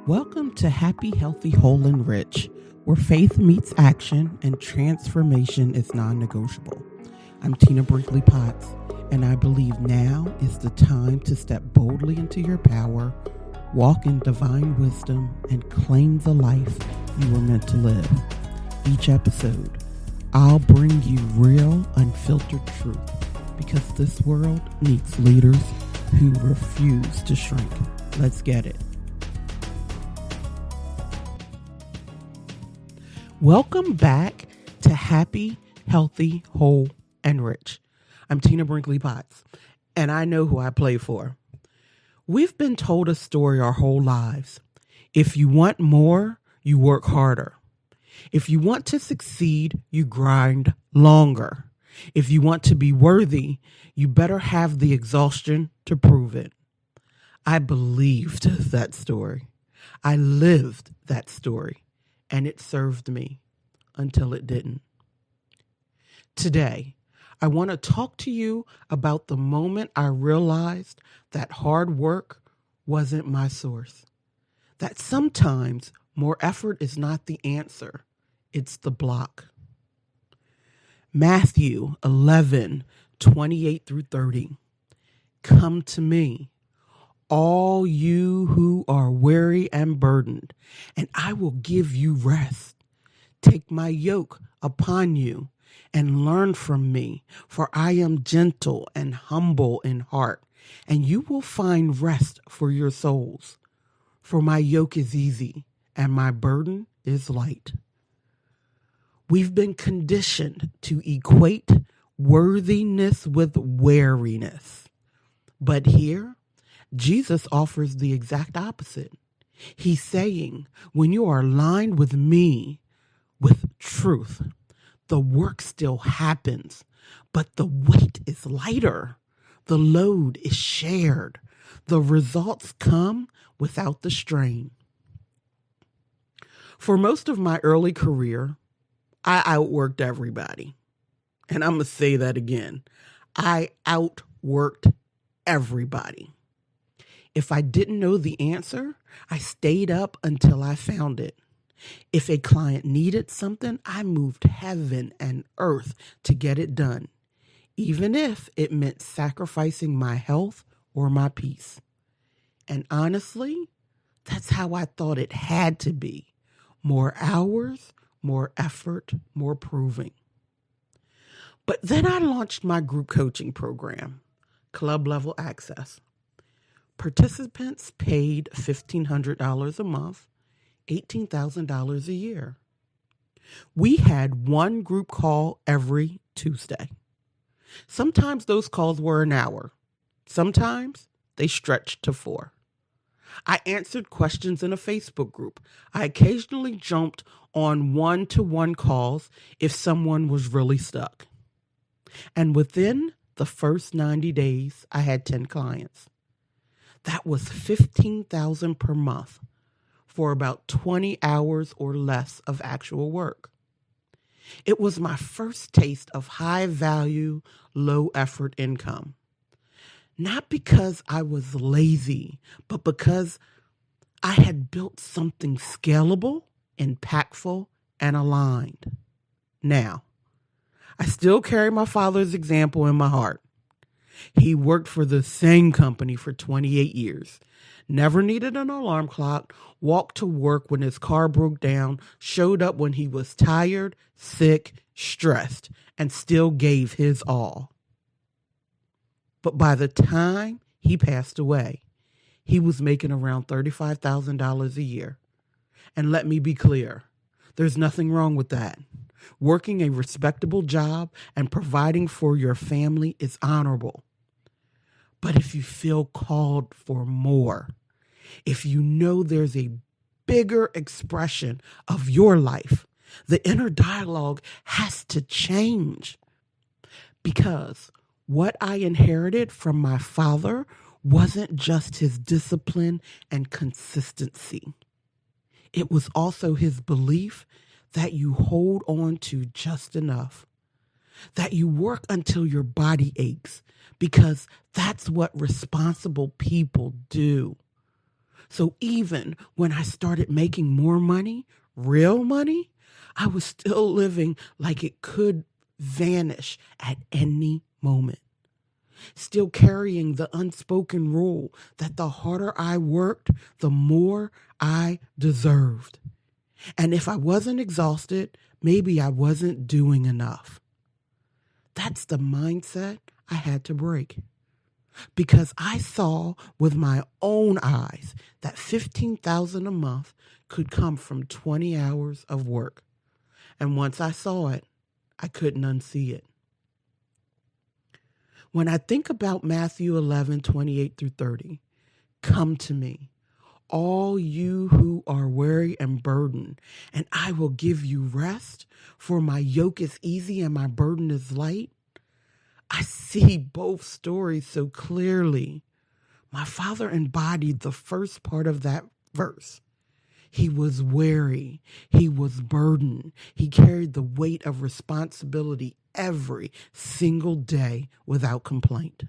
Welcome to Happy, Healthy, Whole, and Rich, where faith meets action and transformation is non-negotiable. I'm Tina Brinkley Potts, and I believe now is the time to step boldly into your power, walk in divine wisdom, and claim the life you were meant to live. Each episode, I'll bring you real, unfiltered truth, because this world needs leaders who refuse to shrink. Let's get it. Welcome back to Happy, Healthy, Whole, and Rich. I'm Tina Brinkley Potts, and I know who I play for. We've been told a story our whole lives. If you want more, you work harder. If you want to succeed, you grind longer. If you want to be worthy, you better have the exhaustion to prove it. I believed that story. I lived that story. And it served me until it didn't. Today, I want to talk to you about the moment I realized that hard work wasn't my source. That sometimes more effort is not the answer, it's the block. Matthew 11:28-30. Come to me, all you who are weary and burdened, and I will give you rest. Take my yoke upon you and learn from me, for I am gentle and humble in heart, and you will find rest for your souls. For my yoke is easy and my burden is light. We've been conditioned to equate worthiness with weariness. But here, Jesus offers the exact opposite. He's saying, when you are aligned with me, with truth, the work still happens, but the weight is lighter. The load is shared. The results come without the strain. For most of my early career, I outworked everybody. And I'm going to say that again. I outworked everybody. If I didn't know the answer, I stayed up until I found it. If a client needed something, I moved heaven and earth to get it done, even if it meant sacrificing my health or my peace. And honestly, that's how I thought it had to be. More hours, more effort, more proving. But then I launched my group coaching program, Club Level Access. Participants paid $1,500 a month, $18,000 a year. We had one group call every Tuesday. Sometimes those calls were an hour. Sometimes they stretched to 4. I answered questions in a Facebook group. I occasionally jumped on one-to-one calls if someone was really stuck. And within the first 90 days, I had 10 clients. That was $15,000 per month for about 20 hours or less of actual work. It was my first taste of high value, low effort income. Not because I was lazy, but because I had built something scalable, impactful, and aligned. Now, I still carry my father's example in my heart. He worked for the same company for 28 years, never needed an alarm clock, walked to work when his car broke down, showed up when he was tired, sick, stressed, and still gave his all. But by the time he passed away, he was making around $35,000 a year. And let me be clear, there's nothing wrong with that. Working a respectable job and providing for your family is honorable. But if you feel called for more, if you know there's a bigger expression of your life, the inner dialogue has to change. Because what I inherited from my father wasn't just his discipline and consistency. It was also his belief that you hold on to just enough, that you work until your body aches, because that's what responsible people do. So even when I started making more money, real money, I was still living like it could vanish at any moment. Still carrying the unspoken rule that the harder I worked, the more I deserved. And if I wasn't exhausted, maybe I wasn't doing enough. That's the mindset I had to break. Because I saw with my own eyes that $15,000 a month could come from 20 hours of work. And once I saw it, I couldn't unsee it. When I think about Matthew 11:28-30, come to me, all you who are weary and burdened, and I will give you rest, for my yoke is easy and my burden is light. I see both stories so clearly. My father embodied the first part of that verse. He was weary. He was burdened. He carried the weight of responsibility every single day without complaint.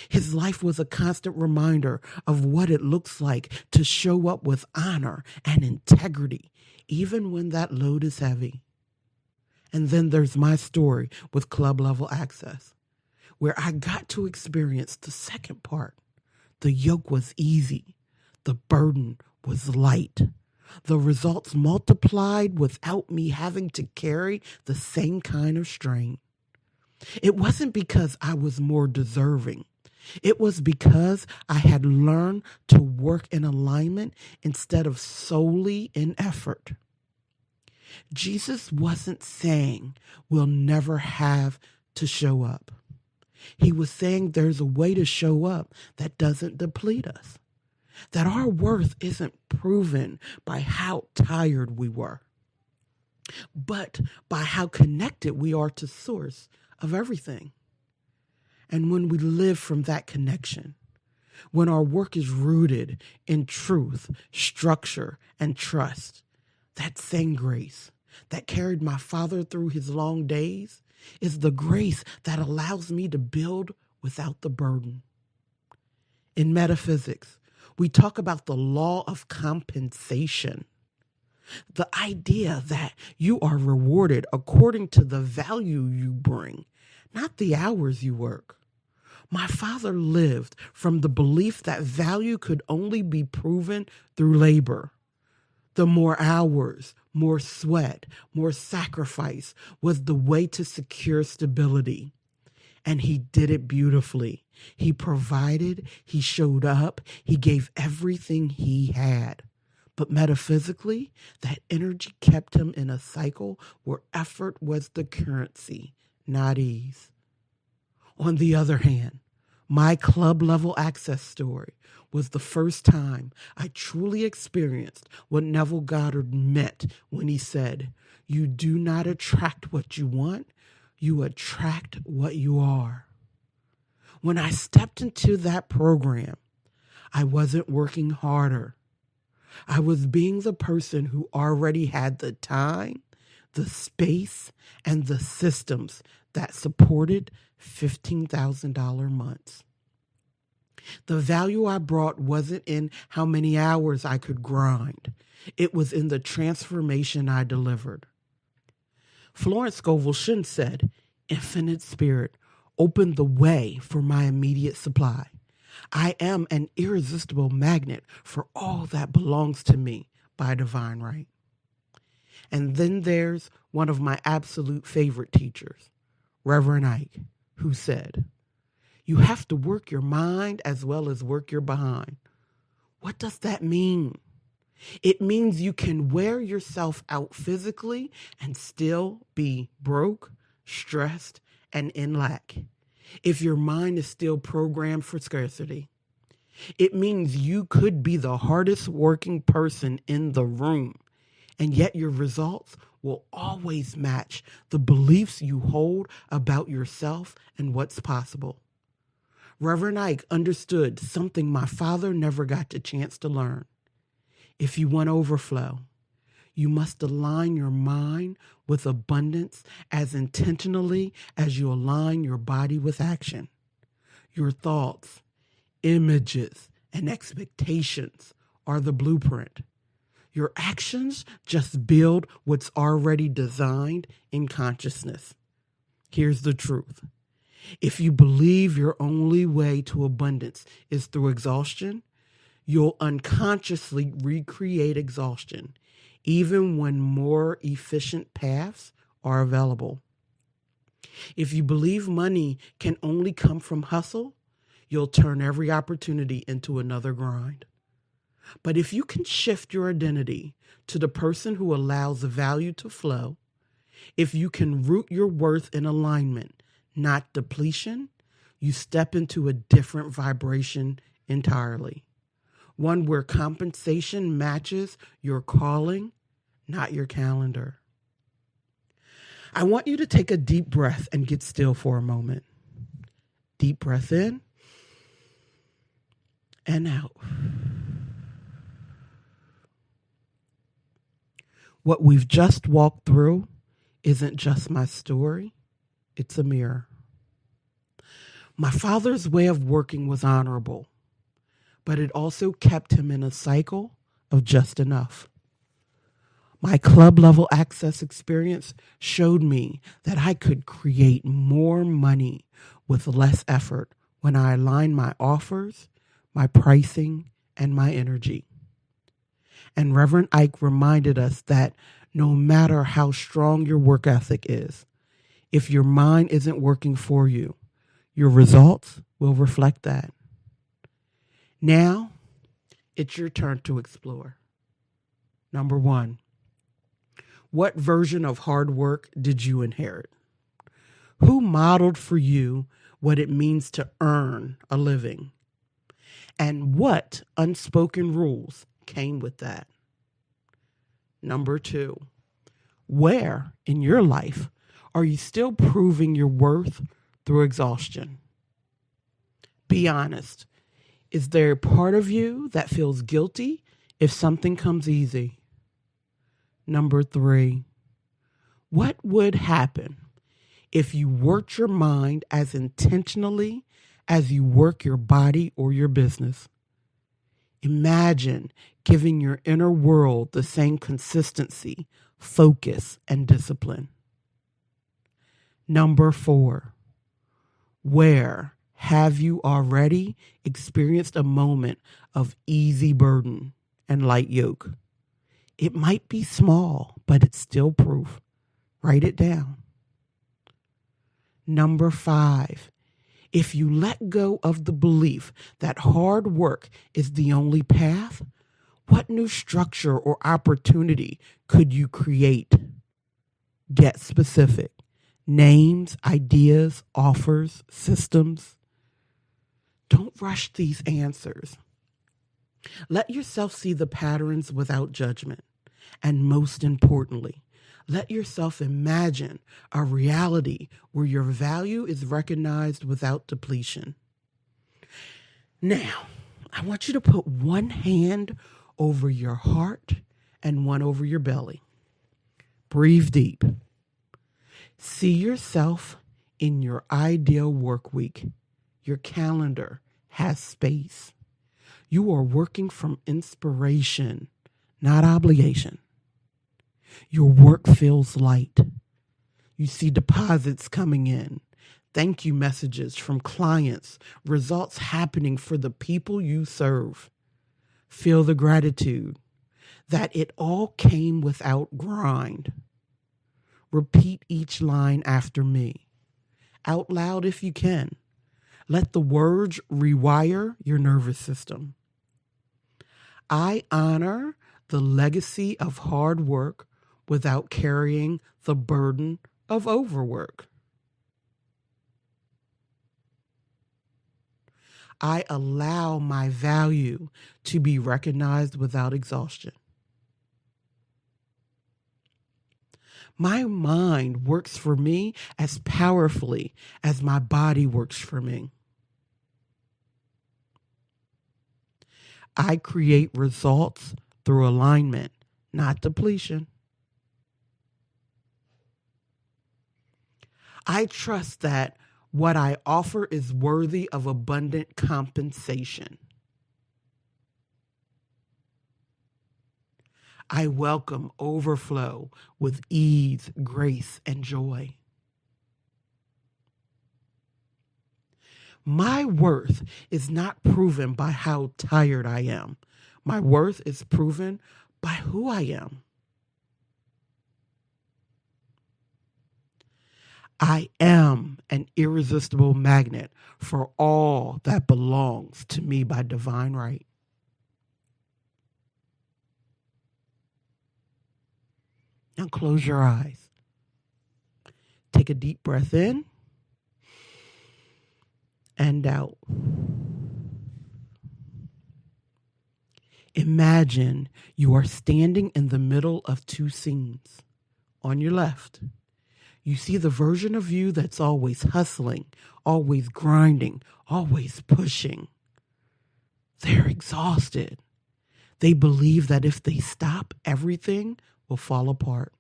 His life was a constant reminder of what it looks like to show up with honor and integrity, even when that load is heavy. And then there's my story with club level access, where I got to experience the second part. The yoke was easy. The burden was light. The results multiplied without me having to carry the same kind of strain. It wasn't because I was more deserving. It was because I had learned to work in alignment instead of solely in effort. Jesus wasn't saying we'll never have to show up. He was saying there's a way to show up that doesn't deplete us. That our worth isn't proven by how tired we were, but by how connected we are to source of everything. And when we live from that connection, when our work is rooted in truth, structure, and trust, that same grace that carried my father through his long days is the grace that allows me to build without the burden. In metaphysics, we talk about the law of compensation. The idea that you are rewarded according to the value you bring, not the hours you work. My father lived from the belief that value could only be proven through labor. The more hours, more sweat, more sacrifice was the way to secure stability. And he did it beautifully. He provided, he showed up, he gave everything he had. But metaphysically, that energy kept him in a cycle where effort was the currency, not ease. On the other hand, my club level access story was the first time I truly experienced what Neville Goddard meant when he said, "You do not attract what you want, you attract what you are." When I stepped into that program, I wasn't working harder. I was being the person who already had the time, the space, and the systems that supported $15,000 months. The value I brought wasn't in how many hours I could grind. It was in the transformation I delivered. Florence Scovel Shinn said, "Infinite Spirit opened the way for my immediate supply. I am an irresistible magnet for all that belongs to me by divine right." And then there's one of my absolute favorite teachers, Reverend Ike, who said, "You have to work your mind as well as work your behind." What does that mean? It means you can wear yourself out physically and still be broke, stressed, and in lack if your mind is still programmed for scarcity. It means you could be the hardest working person in the room, and yet your results will always match the beliefs you hold about yourself and what's possible. Reverend Ike understood something my father never got the chance to learn. If you want overflow, you must align your mind with abundance as intentionally as you align your body with action. Your thoughts, images, and expectations are the blueprint. Your actions just build what's already designed in consciousness. Here's the truth. If you believe your only way to abundance is through exhaustion, you'll unconsciously recreate exhaustion, even when more efficient paths are available. If you believe money can only come from hustle, you'll turn every opportunity into another grind. But if you can shift your identity to the person who allows the value to flow, if you can root your worth in alignment, not depletion, you step into a different vibration entirely. One where compensation matches your calling, not your calendar. I want you to take a deep breath and get still for a moment. Deep breath in and out. What we've just walked through isn't just my story, it's a mirror. My father's way of working was honorable, but it also kept him in a cycle of just enough. My club level access experience showed me that I could create more money with less effort when I aligned my offers, my pricing, and my energy. And Reverend Ike reminded us that no matter how strong your work ethic is, if your mind isn't working for you, your results will reflect that. Now, it's your turn to explore. Number 1, what version of hard work did you inherit? Who modeled for you what it means to earn a living? And what unspoken rules came with that? Number 2, where in your life are you still proving your worth through exhaustion? Be honest. Is there a part of you that feels guilty if something comes easy? Number 3, what would happen if you worked your mind as intentionally as you work your body or your business? Imagine giving your inner world the same consistency, focus, and discipline. Number 4, where have you already experienced a moment of easy burden and light yoke? It might be small, but it's still proof. Write it down. Number 5, if you let go of the belief that hard work is the only path, what new structure or opportunity could you create? Get specific. Names, ideas, offers, systems. Don't rush these answers. Let yourself see the patterns without judgment. And most importantly, let yourself imagine a reality where your value is recognized without depletion. Now, I want you to put one hand over your heart and one over your belly. Breathe deep. See yourself in your ideal work week. Your calendar has space. You are working from inspiration, not obligation. Your work feels light. You see deposits coming in, thank you messages from clients, results happening for the people you serve. Feel the gratitude that it all came without grind. Repeat each line after me, out loud if you can. Let the words rewire your nervous system. I honor the legacy of hard work without carrying the burden of overwork. I allow my value to be recognized without exhaustion. My mind works for me as powerfully as my body works for me. I create results through alignment, not depletion. I trust that what I offer is worthy of abundant compensation. I welcome overflow with ease, grace, and joy. My worth is not proven by how tired I am. My worth is proven by who I am. I am an irresistible magnet for all that belongs to me by divine right. Now close your eyes. Take a deep breath in and out. Imagine you are standing in the middle of two scenes. On your left, you see the version of you that's always hustling, always grinding, always pushing. They're exhausted. They believe that if they stop, everything will fall apart.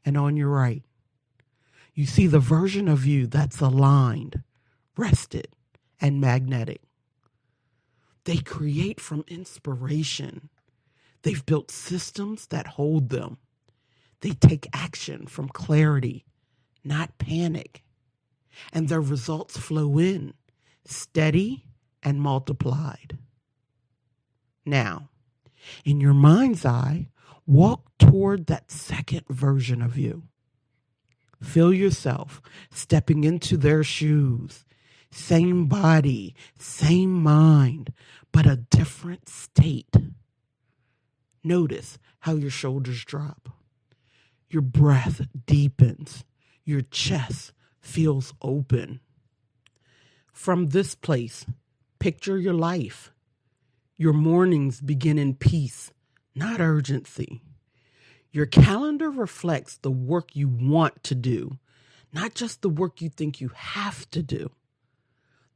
And on your right, you see the version of you that's aligned, rested, and magnetic. They create from inspiration. They've built systems that hold them. They take action from clarity, not panic. And their results flow in, steady and multiplied. Now, in your mind's eye, walk toward that second version of you. Feel yourself stepping into their shoes. Same body, same mind, but a different state. Notice how your shoulders drop. Your breath deepens. Your chest feels open. From this place, picture your life. Your mornings begin in peace, not urgency. Your calendar reflects the work you want to do, not just the work you think you have to do.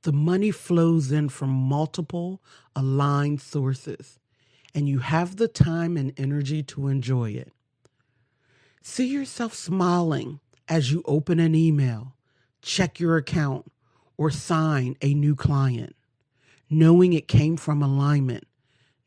The money flows in from multiple aligned sources, and you have the time and energy to enjoy it. See yourself smiling as you open an email, check your account, or sign a new client, knowing it came from alignment,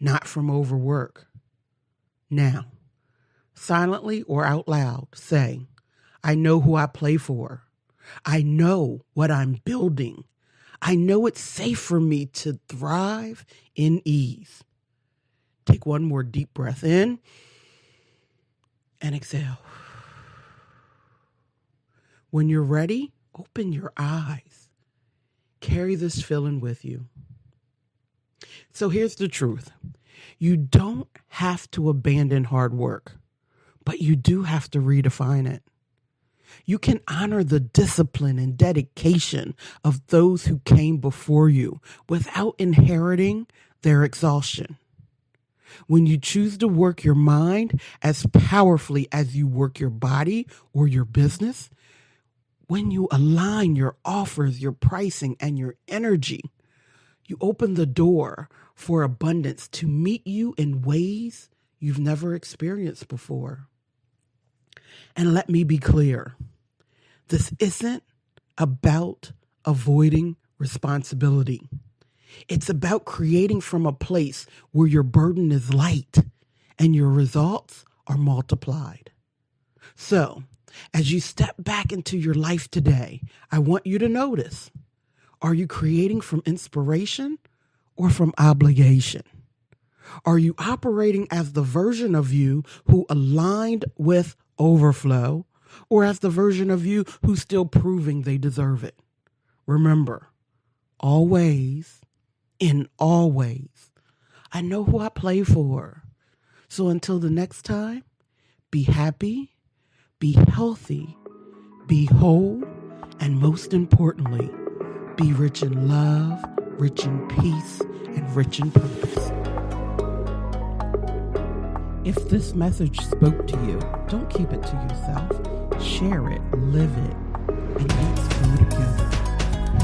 not from overwork. Now, silently or out loud, say, I know who I play for. I know what I'm building. I know it's safe for me to thrive in ease. Take one more deep breath in and exhale. When you're ready, open your eyes. Carry this feeling with you. So here's the truth. You don't have to abandon hard work, but you do have to redefine it. You can honor the discipline and dedication of those who came before you without inheriting their exhaustion. When you choose to work your mind as powerfully as you work your body or your business, when you align your offers, your pricing, and your energy, you open the door for abundance to meet you in ways you've never experienced before. And let me be clear, this isn't about avoiding responsibility. It's about creating from a place where your burden is light and your results are multiplied. So, as you step back into your life today, I want you to notice, are you creating from inspiration or from obligation? Are you operating as the version of you who aligned with overflow, or as the version of you who's still proving they deserve it? Remember, always, in all ways, I know who I play for. So until the next time, be happy, be healthy, be whole, and most importantly, be rich in love, rich in peace, and rich in purpose. If this message spoke to you, don't keep it to yourself. Share it, live it, and let's grow together.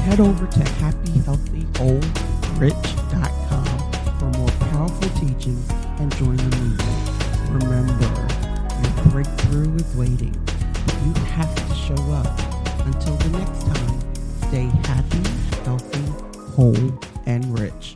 Head over to happyhealthywholerich.com for more powerful teachings and join the movement. Remember, your breakthrough is waiting. You have to show up. Until the next time, stay happy, healthy, whole, and rich.